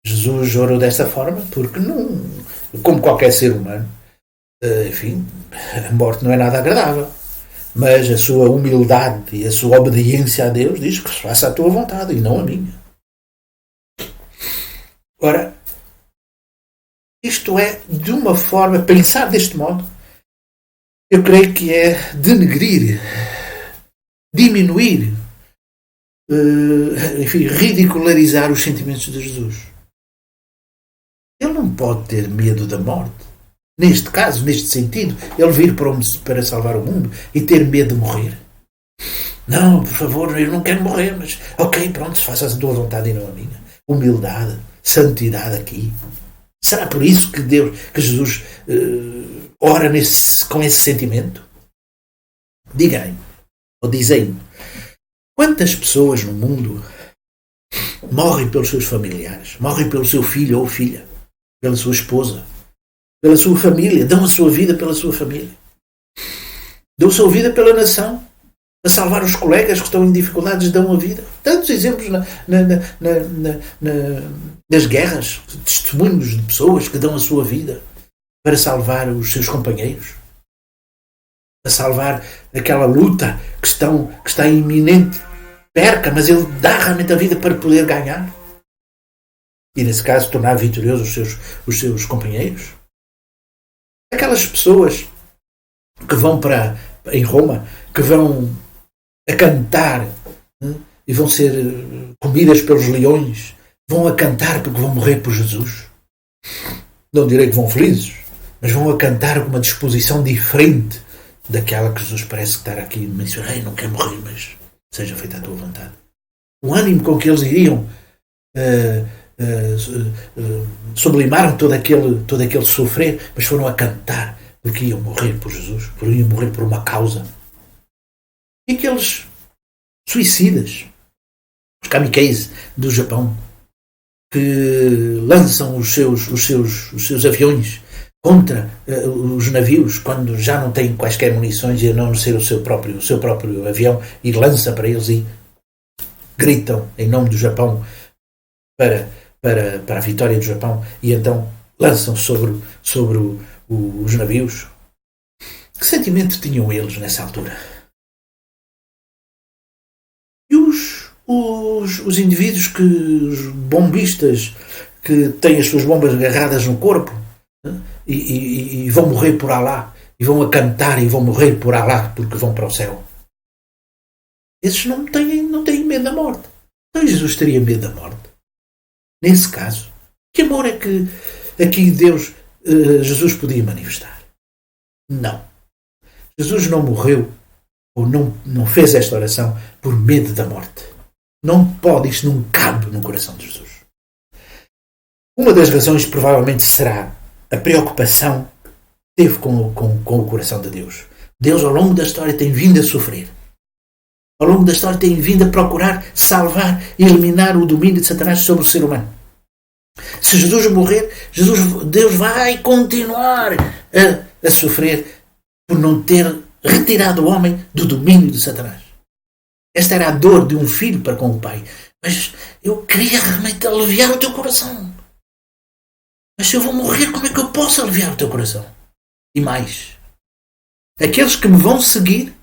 Jesus orou desta forma porque, não, como qualquer ser humano, enfim, a morte não é nada agradável. Mas a sua humildade e a sua obediência a Deus diz que se faça a tua vontade e não a minha. Ora, isto é, de uma forma, pensar deste modo, eu creio que é denegrir, diminuir, enfim, ridicularizar os sentimentos de Jesus. Ele não pode ter medo da morte. Neste caso, neste sentido, ele vir para salvar o mundo e ter medo de morrer. Não, por favor, eu não quero morrer, mas ok, pronto, faça a tua vontade e não a minha. Humildade, santidade aqui. Será por isso que Jesus ora com esse sentimento? Diga-me, ou dizem-me, quantas pessoas no mundo morrem pelos seus familiares, morrem pelo seu filho ou filha, pela sua esposa, pela sua família, dão a sua vida pela sua família, dão a sua vida pela nação, a salvar os colegas que estão em dificuldades, dão a vida. Tantos exemplos nas guerras, testemunhos de pessoas que dão a sua vida para salvar os seus companheiros, a salvar aquela luta que está iminente, perca, mas ele dá realmente a vida para poder ganhar e nesse caso tornar vitoriosos os seus companheiros. Aquelas pessoas que vão em Roma, que vão a cantar, né, e vão ser comidas pelos leões, vão a cantar porque vão morrer por Jesus. Não direi que vão felizes, mas vão a cantar com uma disposição diferente daquela que Jesus parece estar aqui a mencionar. Não quero morrer, mas seja feita a tua vontade. O ânimo com que eles iriam sublimaram todo aquele sofrer, mas foram a cantar porque iam morrer por Jesus, porque iam morrer por uma causa. E aqueles suicidas, os kamikazes do Japão, que lançam os seus aviões contra os navios quando já não têm quaisquer munições e a não ser o seu próprio avião, e lança para eles e gritam em nome do Japão para a vitória do Japão, e então lançam sobre os navios. Que sentimento tinham eles nessa altura? E os indivíduos, os bombistas que têm as suas bombas agarradas no corpo, né, e vão morrer por Alá, e vão a cantar e vão morrer por Alá porque vão para o céu. Esses não têm medo da morte. Então Jesus teria medo da morte. Nesse caso, que amor é que aqui Jesus podia manifestar? Não. Jesus não morreu ou não fez esta oração por medo da morte. Não pode, isto não cabe no coração de Jesus. Uma das razões provavelmente será a preocupação que teve com o coração de Deus. Deus ao longo da história tem vindo a sofrer. Ao longo da história tem vindo a procurar salvar e eliminar o domínio de Satanás sobre o ser humano. Se Jesus morrer, Deus vai continuar a sofrer por não ter retirado o homem do domínio de Satanás. Esta era a dor de um filho para com o pai. Mas eu queria realmente aliviar o teu coração. Mas se eu vou morrer, como é que eu posso aliviar o teu coração? E mais, aqueles que me vão seguir,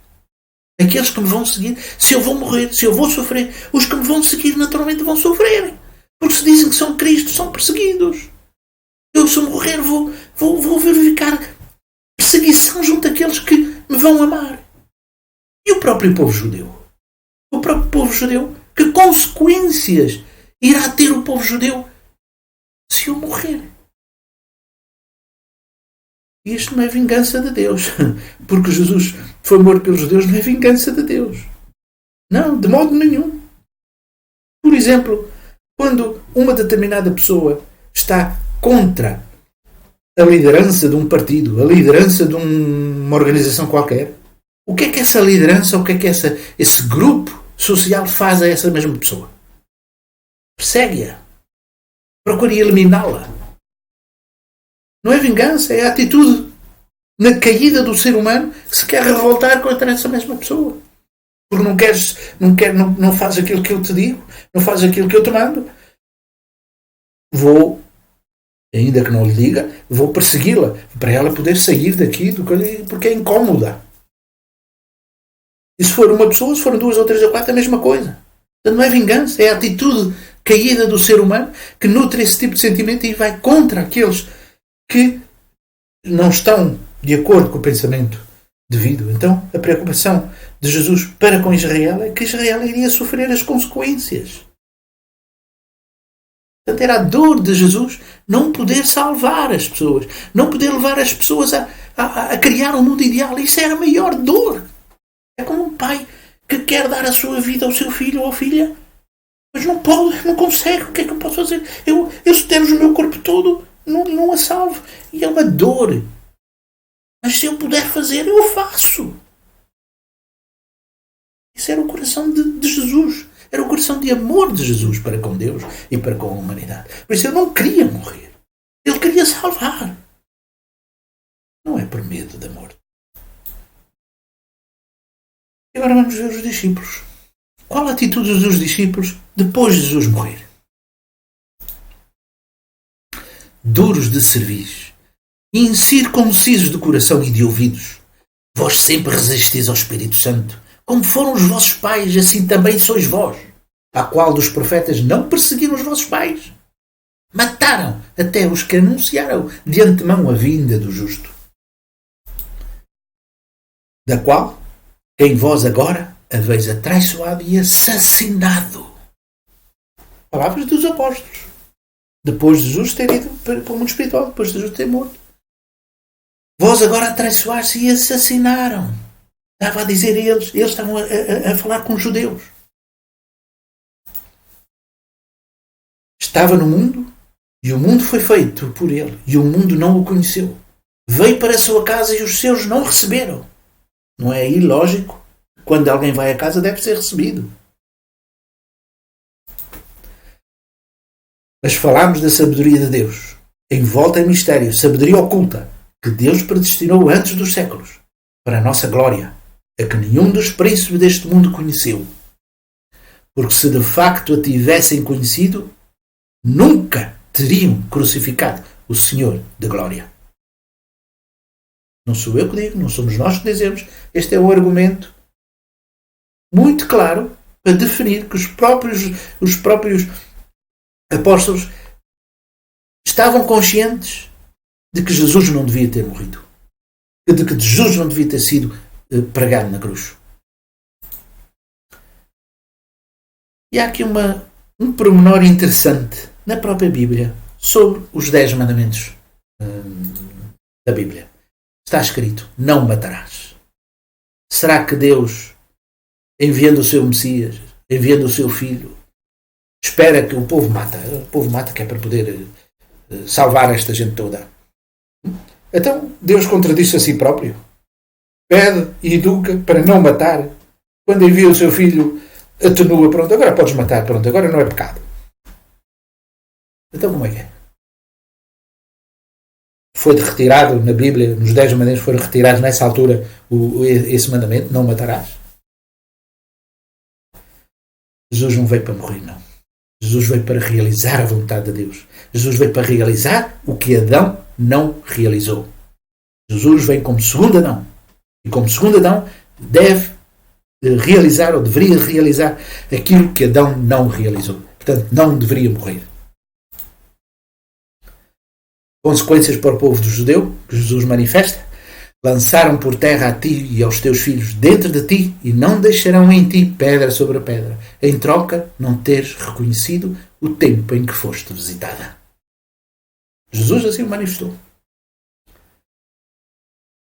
se eu vou morrer, se eu vou sofrer, os que me vão seguir naturalmente vão sofrer. Porque se dizem que são Cristo, são perseguidos. Eu, se eu morrer, vou verificar perseguição junto àqueles que me vão amar. E o próprio povo judeu? O próprio povo judeu? Que consequências irá ter o povo judeu se eu morrer? Isto não é vingança de Deus. Porque Jesus foi morto pelos judeus, não é vingança de Deus. Não, de modo nenhum. Por exemplo, quando uma determinada pessoa está contra a liderança de um partido, a liderança de uma organização qualquer, o que é que essa liderança, o que é que esse grupo social faz a essa mesma pessoa? Persegue-a. Procura eliminá-la. Não é vingança, é a atitude na caída do ser humano que se quer revoltar contra essa mesma pessoa. Porque não faz aquilo que eu te digo, não faz aquilo que eu te mando. Vou, ainda que não lhe diga, vou persegui-la para ela poder sair daqui porque é incómoda. E se for uma pessoa, se foram 2 ou 3 ou 4, é a mesma coisa. Portanto, não é vingança, é a atitude caída do ser humano que nutre esse tipo de sentimento e vai contra aqueles que não estão de acordo com o pensamento devido. Então, a preocupação de Jesus para com Israel é que Israel iria sofrer as consequências. Portanto, era a dor de Jesus não poder salvar as pessoas, não poder levar as pessoas a criar um mundo ideal. Isso era a maior dor. É como um pai que quer dar a sua vida ao seu filho ou filha, mas não pode, não consegue. O que é que eu posso fazer? Eu se der o meu corpo todo, não a salvo. E é uma dor. Mas se eu puder fazer, eu faço. Isso era o coração de Jesus. Era o coração de amor de Jesus para com Deus e para com a humanidade. Por isso ele não queria morrer. Ele queria salvar. Não é por medo da morte. E agora vamos ver os discípulos. Qual a atitude dos discípulos depois de Jesus morrer? Duros de cerviz, incircuncisos de coração e de ouvidos, vós sempre resistis ao Espírito Santo, como foram os vossos pais, assim também sois vós, a qual dos profetas não perseguiram os vossos pais. Mataram até os que anunciaram de antemão a vinda do justo, da qual quem vós agora haveis atraiçoado e assassinado. Palavras dos apóstolos. Depois de Jesus ter ido para o mundo espiritual, depois de Jesus ter morto. Vós agora atraiçoaste e assassinaram. Estava a dizer eles estavam a falar com os judeus. Estava no mundo e o mundo foi feito por ele e o mundo não o conheceu. Veio para a sua casa e os seus não receberam. Não é ilógico? Quando alguém vai à casa deve ser recebido. Mas falámos da sabedoria de Deus, envolta em mistério, sabedoria oculta, que Deus predestinou antes dos séculos, para a nossa glória, a que nenhum dos príncipes deste mundo conheceu. Porque se de facto a tivessem conhecido, nunca teriam crucificado o Senhor da glória. Não sou eu que digo, não somos nós que dizemos. Este é o argumento muito claro para definir que os próprios apóstolos estavam conscientes de que Jesus não devia ter morrido. De que Jesus não devia ter sido pregado na cruz. E há aqui um pormenor interessante na própria Bíblia sobre os 10 mandamentos da Bíblia. Está escrito, não matarás. Será que Deus, enviando o seu Messias, enviando o seu Filho, espera que o povo mata? O povo mata que é para poder salvar esta gente toda. Então Deus contradiz a si próprio. Pede e educa para não matar. Quando envia o seu Filho, atenua, pronto, agora podes matar, pronto, agora não é pecado. Então como é que é? Foi retirado na Bíblia, nos 10 mandamentos foram retirados nessa altura esse mandamento, não matarás. Jesus não veio para morrer, não. Jesus veio para realizar a vontade de Deus. Jesus veio para realizar o que Adão não realizou. Jesus veio como segundo Adão. E como segundo Adão deve realizar ou deveria realizar aquilo que Adão não realizou. Portanto, não deveria morrer. Consequências para o povo do judeu, que Jesus manifesta: lançaram por terra a ti e aos teus filhos dentro de ti e não deixarão em ti pedra sobre pedra, em troca não teres reconhecido o tempo em que foste visitada. Jesus assim o manifestou.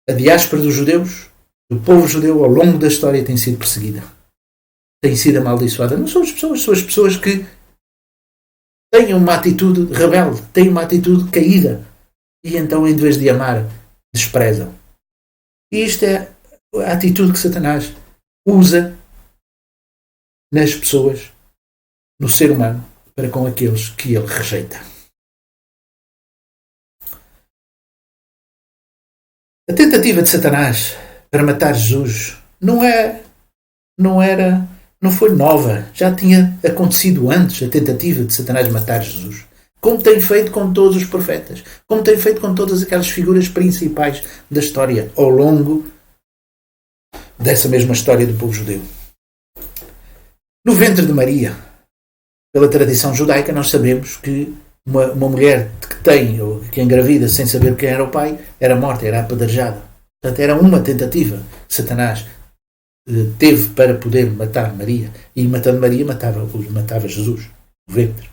A diáspora dos judeus, o povo judeu ao longo da história tem sido perseguida, tem sido amaldiçoada. Não são as pessoas, são as pessoas que têm uma atitude rebelde, têm uma atitude caída e então, em vez de amar, desprezam. E isto é a atitude que Satanás usa nas pessoas, no ser humano, para com aqueles que ele rejeita. A tentativa de Satanás para matar Jesus não foi nova. Já tinha acontecido antes a tentativa de Satanás matar Jesus. Como tem feito com todos os profetas. Como tem feito com todas aquelas figuras principais da história ao longo dessa mesma história do povo judeu. No ventre de Maria, pela tradição judaica, nós sabemos que uma mulher que tem ou que engravida sem saber quem era o pai era morta, era apedrejada. Portanto, era uma tentativa que Satanás teve para poder matar Maria. E matando Maria matava Jesus, o ventre.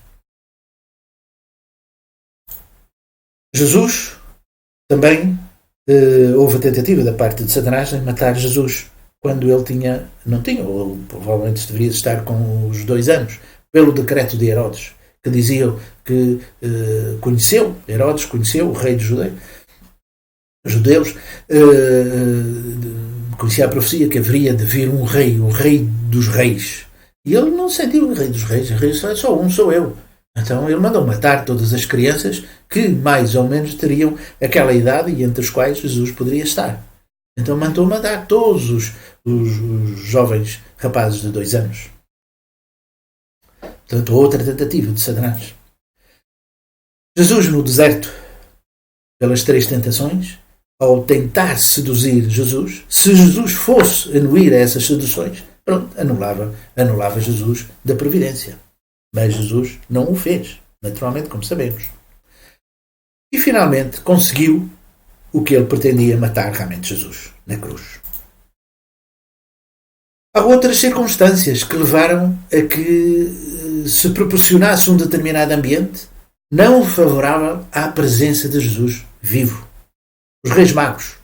Jesus também houve a tentativa da parte de Satanás em matar Jesus quando ele não tinha, ou provavelmente deveria estar com os 2 anos, pelo decreto de Herodes, que diziam que Herodes conheceu o rei dos judeus, conhecia a profecia que haveria de vir um rei, o rei dos reis. E ele não sentiu o rei dos reis, o rei só um, sou eu. Então ele mandou matar todas as crianças que mais ou menos teriam aquela idade e entre as quais Jesus poderia estar. Então mandou matar todos os jovens rapazes de 2 anos. Portanto, outra tentativa de Satanás. Jesus no deserto, pelas 3 tentações, ao tentar seduzir Jesus, se Jesus fosse anuir a essas seduções, pronto, anulava Jesus da providência. Mas Jesus não o fez, naturalmente, como sabemos. E finalmente conseguiu o que ele pretendia, matar realmente Jesus na cruz. Há outras circunstâncias que levaram a que se proporcionasse um determinado ambiente não favorável à presença de Jesus vivo. Os Reis Magos.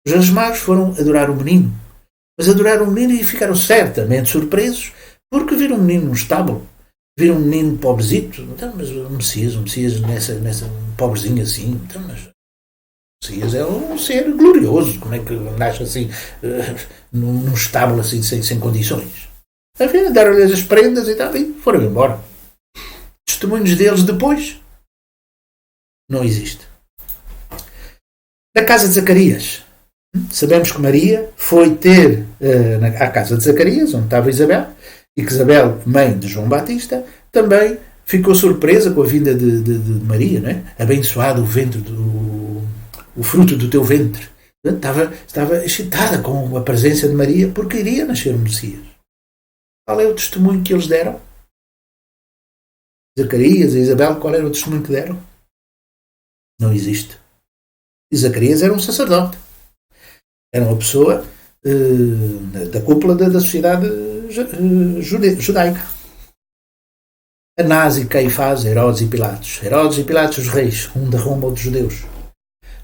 Os Reis Magos foram adorar o menino, mas adoraram o menino e ficaram certamente surpresos porque viram um menino num estábulo. Viram um menino pobrezito, então, mas o Messias nessa pobrezinho assim, então, mas o Messias é um ser glorioso, como é que nasce assim, num estábulo assim, sem condições? Enfim, deram-lhes as prendas e tal, e foram embora. Testemunhos deles depois não existe. Na casa de Zacarias, sabemos que Maria foi ter à casa de Zacarias, onde estava Isabel, e que Isabel, mãe de João Batista, também ficou surpresa com a vinda de Maria, não é? Abençoado o fruto do teu ventre. Estava excitada com a presença de Maria porque iria nascer um Messias. Qual é o testemunho que eles deram? Zacarias e Isabel, qual era o testemunho que deram? Não existe. E Zacarias era um sacerdote. Era uma pessoa da cúpula da sociedade judaica. Anás e Caifás, Herodes e Pilatos. Herodes e Pilatos, os reis, um de Roma, outro dos judeus.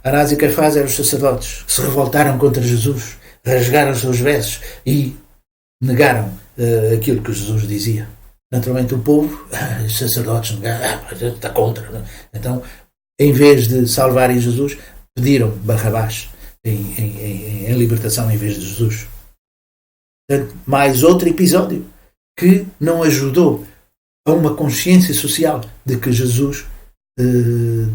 Anás e Caifás eram os sacerdotes que se revoltaram contra Jesus, rasgaram os seus vestes e negaram aquilo que Jesus dizia. Naturalmente o povo, os sacerdotes negaram, está contra. Não? Então, em vez de salvarem Jesus, pediram Barrabás em libertação em vez de Jesus. Portanto, mais outro episódio que não ajudou a uma consciência social de que Jesus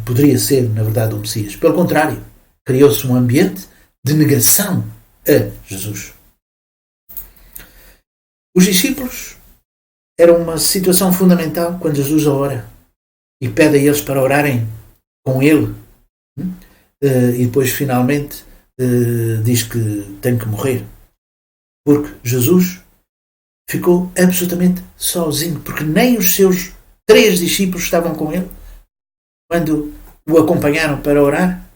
poderia ser, na verdade, o Messias. Pelo contrário, criou-se um ambiente de negação a Jesus. Os discípulos eram uma situação fundamental quando Jesus ora e pede a eles para orarem com ele e depois finalmente diz que tem que morrer. Porque Jesus ficou absolutamente sozinho, porque nem os seus 3 discípulos estavam com ele. Quando o acompanharam para orar,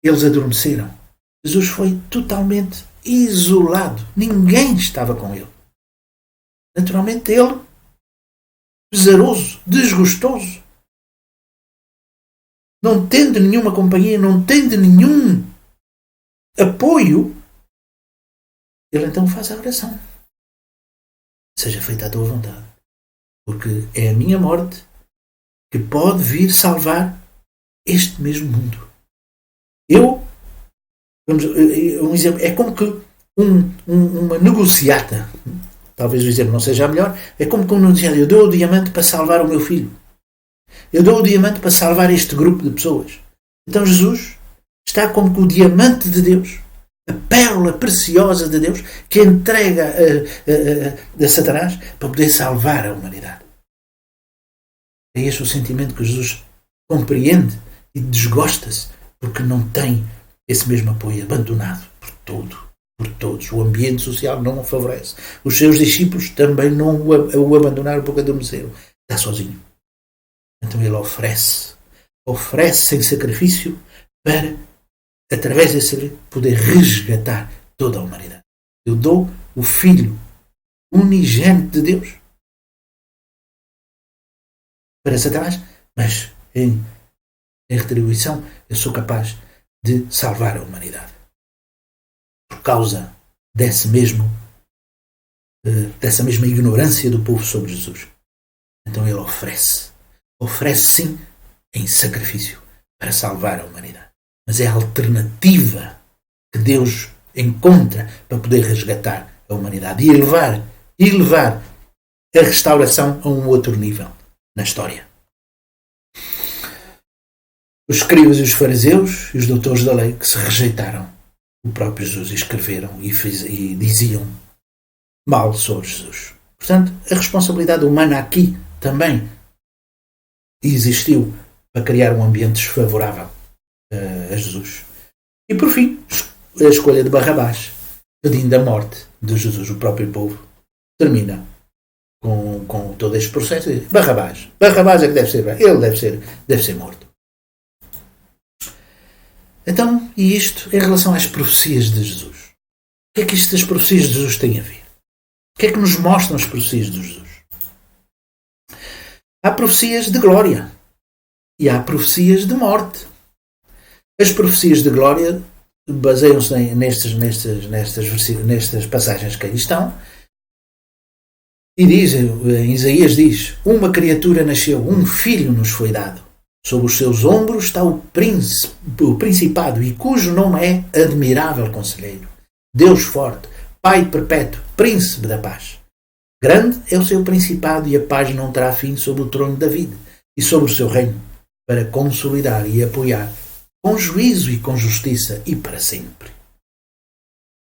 eles adormeceram. Jesus foi totalmente isolado. Ninguém estava com ele. Naturalmente ele, pesaroso, desgostoso, não tendo nenhuma companhia, não tendo nenhum apoio, ele então faz a oração. Seja feita a tua vontade. Porque é a minha morte que pode vir salvar este mesmo mundo. Um exemplo, é como que uma negociata, talvez o exemplo não seja melhor, é como que um negociata, eu dou o diamante para salvar o meu filho. Eu dou o diamante para salvar este grupo de pessoas. Então Jesus está como que o diamante de Deus, a pérola preciosa de Deus, que entrega a Satanás para poder salvar a humanidade. É este o sentimento que Jesus compreende e desgosta-se porque não tem esse mesmo apoio, abandonado por todos. O ambiente social não o favorece. Os seus discípulos também não o abandonaram porque adormeceram. Está sozinho. Então ele oferece sem sacrifício para, através desse sacrifício, poder resgatar toda a humanidade. Eu dou o Filho unigênito de Deus para Satanás, mas em retribuição, eu sou capaz de salvar a humanidade. Por causa dessa mesma ignorância do povo sobre Jesus. Então ele oferece sim em sacrifício para salvar a humanidade. Mas é a alternativa que Deus encontra para poder resgatar a humanidade e levar a restauração a um outro nível na história. Os escribas e os fariseus e os doutores da lei que se rejeitaram o próprio Jesus e escreveram e diziam mal sobre Jesus. Portanto, a responsabilidade humana aqui também existiu para criar um ambiente desfavorável a Jesus. E por fim, a escolha de Barrabás, pedindo a morte de Jesus. O próprio povo termina com todo este processo e diz, Barrabás é que deve ser, ele deve ser morto. Então, e isto em relação às profecias de Jesus? O que é que isto das profecias de Jesus tem a ver? O que é que nos mostram as profecias de Jesus? Há profecias de glória e há profecias de morte. As profecias de glória baseiam-se nestas passagens que aí estão. E em Isaías diz, uma criatura nasceu, um filho nos foi dado. Sob os seus ombros está o principado, e cujo nome é Admirável Conselheiro, Deus Forte, Pai Perpétuo, Príncipe da Paz. Grande é o seu principado, e a paz não terá fim sobre o trono de David e sobre o seu reino, para consolidar e apoiar com juízo e com justiça e para sempre.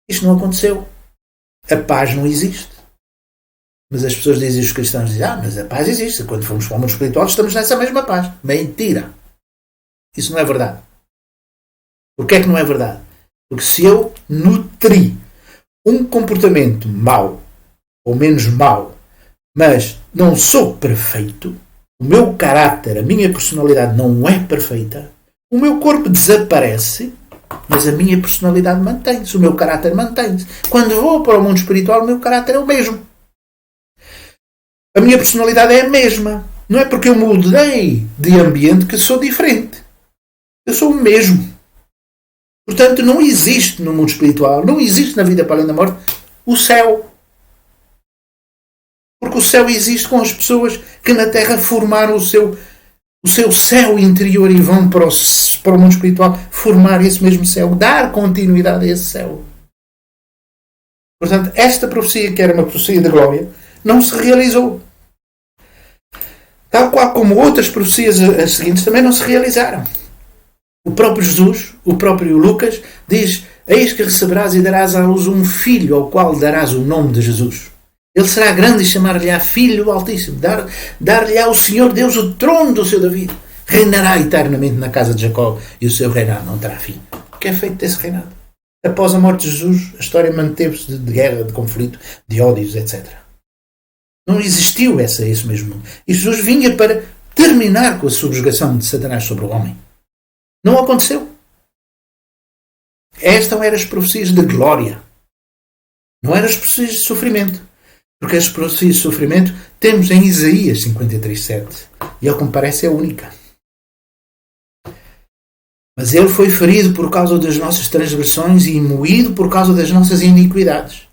Isto não aconteceu. A paz não existe. Mas as pessoas dizem, os cristãos dizem, mas a paz existe. Quando formos para o mundo espiritual estamos nessa mesma paz. Mentira. Isso não é verdade. Porquê é que não é verdade? Porque se eu nutri um comportamento mau, ou menos mau, mas não sou perfeito, o meu caráter, a minha personalidade não é perfeita, o meu corpo desaparece, mas a minha personalidade mantém-se, o meu caráter mantém-se. Quando vou para o mundo espiritual, o meu caráter é o mesmo. A minha personalidade é a mesma. Não é porque eu mudei de ambiente que sou diferente. Eu sou o mesmo. Portanto, não existe no mundo espiritual, não existe na vida para além da morte, o céu. Porque o céu existe com as pessoas que na Terra formaram o seu céu interior e vão para o mundo espiritual formar esse mesmo céu, dar continuidade a esse céu. Portanto, esta profecia, que era uma profecia de glória, não se realizou. Tal qual como outras profecias as seguintes também não se realizaram. O próprio Jesus, o próprio Lucas, diz, eis que receberás e darás à luz um filho, ao qual darás o nome de Jesus. Ele será grande e chamar-lhe-á Filho do Altíssimo. Dar-lhe-á o Senhor Deus o trono do seu David. Reinará eternamente na casa de Jacó e o seu reinado não terá fim. O que é feito desse reinado? Após a morte de Jesus, a história manteve-se de guerra, de conflito, de ódios, etc. Não existiu esse mesmo mundo. E Jesus vinha para terminar com a subjugação de Satanás sobre o homem. Não aconteceu. Estas eram as profecias de glória. Não eram as profecias de sofrimento. Porque as profecias de sofrimento temos em Isaías 53:7. E ao que me parece é a única. Mas ele foi ferido por causa das nossas transgressões e moído por causa das nossas iniquidades.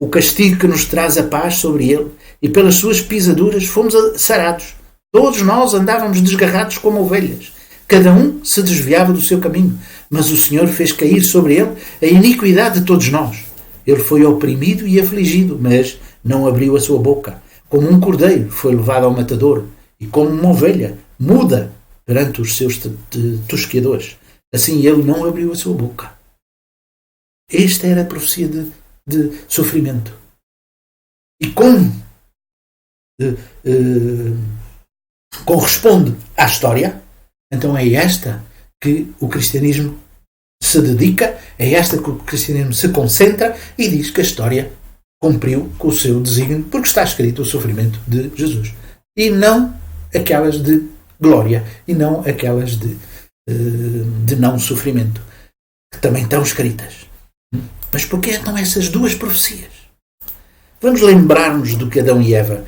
O castigo que nos traz a paz sobre ele, e pelas suas pisaduras fomos sarados. Todos nós andávamos desgarrados como ovelhas. Cada um se desviava do seu caminho. Mas o Senhor fez cair sobre ele a iniquidade de todos nós. Ele foi oprimido e afligido, mas não abriu a sua boca. Como um cordeiro foi levado ao matador, e como uma ovelha muda perante os seus tosqueadores. Assim ele não abriu a sua boca. Esta era a profecia de sofrimento. E como corresponde à história, então é esta que o cristianismo se dedica, é esta que o cristianismo se concentra e diz que a história cumpriu com o seu desígnio, porque está escrito o sofrimento de Jesus. E não aquelas de glória, e não aquelas de não sofrimento, que também estão escritas. Mas porquê então essas duas profecias? Vamos lembrar-nos do que Adão e Eva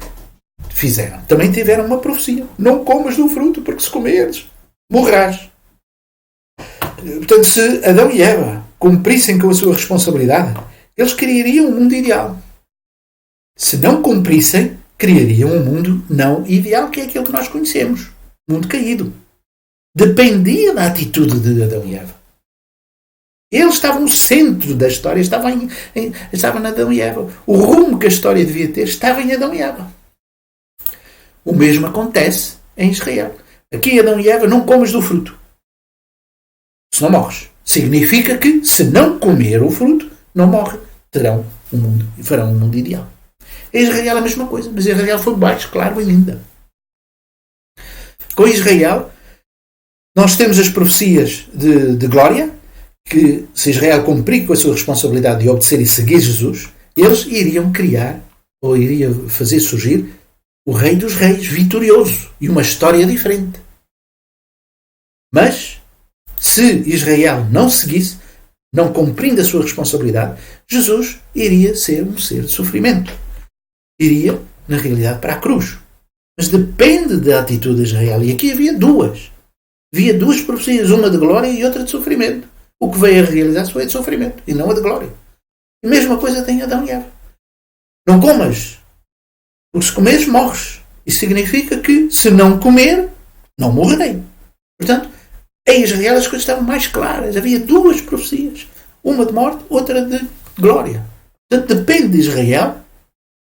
fizeram. Também tiveram uma profecia. Não comas do fruto, porque se comeres, morrerás. Portanto, se Adão e Eva cumprissem com a sua responsabilidade, eles criariam um mundo ideal. Se não cumprissem, criariam um mundo não ideal, que é aquele que nós conhecemos. Mundo caído. Dependia da atitude de Adão e Eva. Eles estavam no centro da história, estavam em Adão e Eva. O rumo que a história devia ter estava em Adão e Eva. O mesmo acontece em Israel. Aqui Adão e Eva, não comas do fruto. Senão morres. Significa que, se não comer o fruto, não morre. Terão um mundo e farão um mundo ideal. Em Israel a mesma coisa, mas Israel foi baixo, claro e linda. Com Israel, nós temos as profecias de glória, que se Israel cumprir com a sua responsabilidade de obedecer e seguir Jesus, eles iriam criar, ou iriam fazer surgir, o Rei dos Reis, vitorioso, e uma história diferente. Mas, se Israel não seguisse, não cumprindo a sua responsabilidade, Jesus iria ser um ser de sofrimento. Iria, na realidade, para a cruz. Mas depende da atitude de Israel. E aqui havia duas. Havia duas profecias, uma de glória e outra de sofrimento. O que veio a realizar foi a de sofrimento, e não a de glória. E a mesma coisa tem Adão e Eva. Não comas, porque se comeres, morres. Isso significa que, se não comer, não morrerei. Portanto, em Israel as coisas estavam mais claras. Havia duas profecias. Uma de morte, outra de glória. Portanto, depende de Israel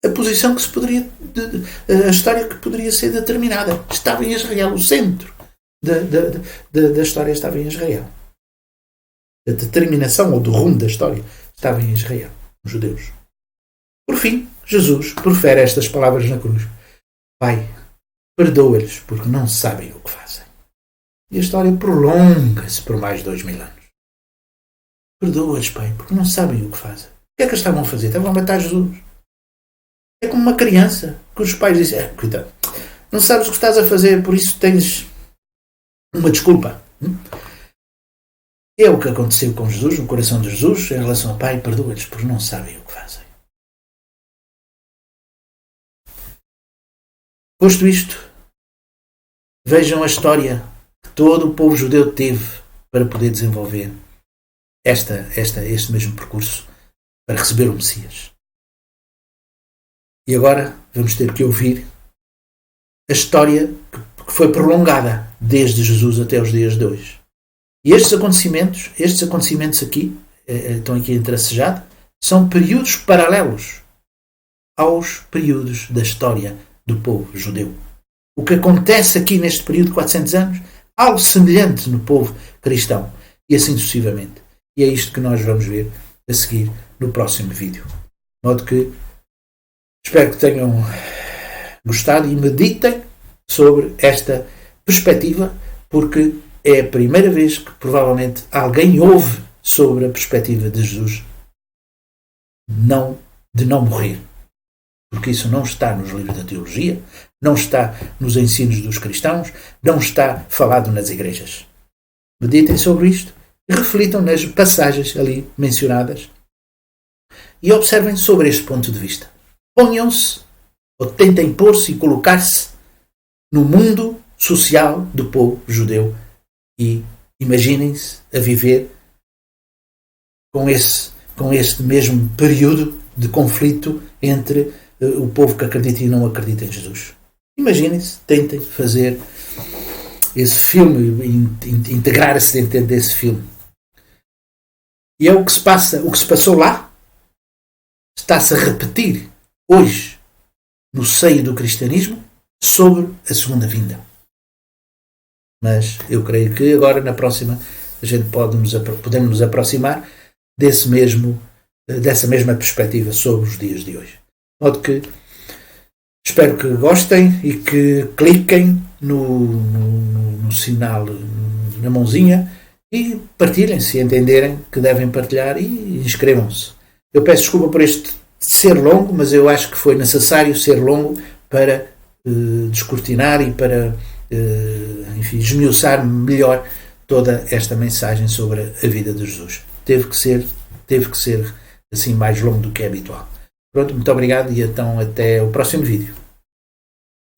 a posição que se poderia... a história que poderia ser determinada. Estava em Israel. O centro da história estava em Israel. A determinação ou do rumo da história estava em Israel. Os judeus. Por fim, Jesus profere estas palavras na cruz. Pai, perdoa-lhes porque não sabem o que fazem. E a história prolonga-se por mais de 2000 anos. Perdoa-lhes, Pai, porque não sabem o que fazem. O que é que eles estavam a fazer? Estavam a matar Jesus. É como uma criança que os pais dizem, cuidado, não sabes o que estás a fazer, por isso tens uma desculpa. É o que aconteceu com Jesus, no coração de Jesus, em relação ao Pai, perdoa-lhes porque não sabem o que fazem. Posto isto, vejam a história que todo o povo judeu teve para poder desenvolver este mesmo percurso para receber o Messias. E agora vamos ter que ouvir a história que foi prolongada desde Jesus até os dias de hoje. E estes acontecimentos aqui, estão aqui entrecejados, são períodos paralelos aos períodos da história do povo judeu. O que acontece aqui neste período de 400 anos, algo semelhante no povo cristão, e assim sucessivamente. E é isto que nós vamos ver a seguir no próximo vídeo. De modo que espero que tenham gostado e meditem sobre esta perspectiva, porque é a primeira vez que provavelmente alguém ouve sobre a perspectiva de Jesus de não morrer. Porque isso não está nos livros da teologia, não está nos ensinos dos cristãos, não está falado nas igrejas. Meditem sobre isto e reflitam nas passagens ali mencionadas e observem sobre este ponto de vista. Ponham-se, ou tentem pôr-se e colocar-se no mundo social do povo judeu e imaginem-se a viver com este mesmo período de conflito entre o povo que acredita e não acredita em Jesus. Imaginem-se, tentem fazer esse filme, integrar-se dentro desse filme. E é o que se passa, o que se passou lá, está-se a repetir hoje no seio do cristianismo sobre a segunda vinda. Mas eu creio que agora, na próxima, a gente podemos nos aproximar dessa mesma perspectiva sobre os dias de hoje. De modo que espero que gostem e que cliquem no sinal, na mãozinha, e partilhem se entenderem que devem partilhar, e inscrevam-se. Eu peço desculpa por este ser longo, mas eu acho que foi necessário ser longo para descortinar e para esmiuçar melhor toda esta mensagem sobre a vida de Jesus. Teve que ser assim mais longo do que é habitual. Pronto, muito obrigado e então até o próximo vídeo.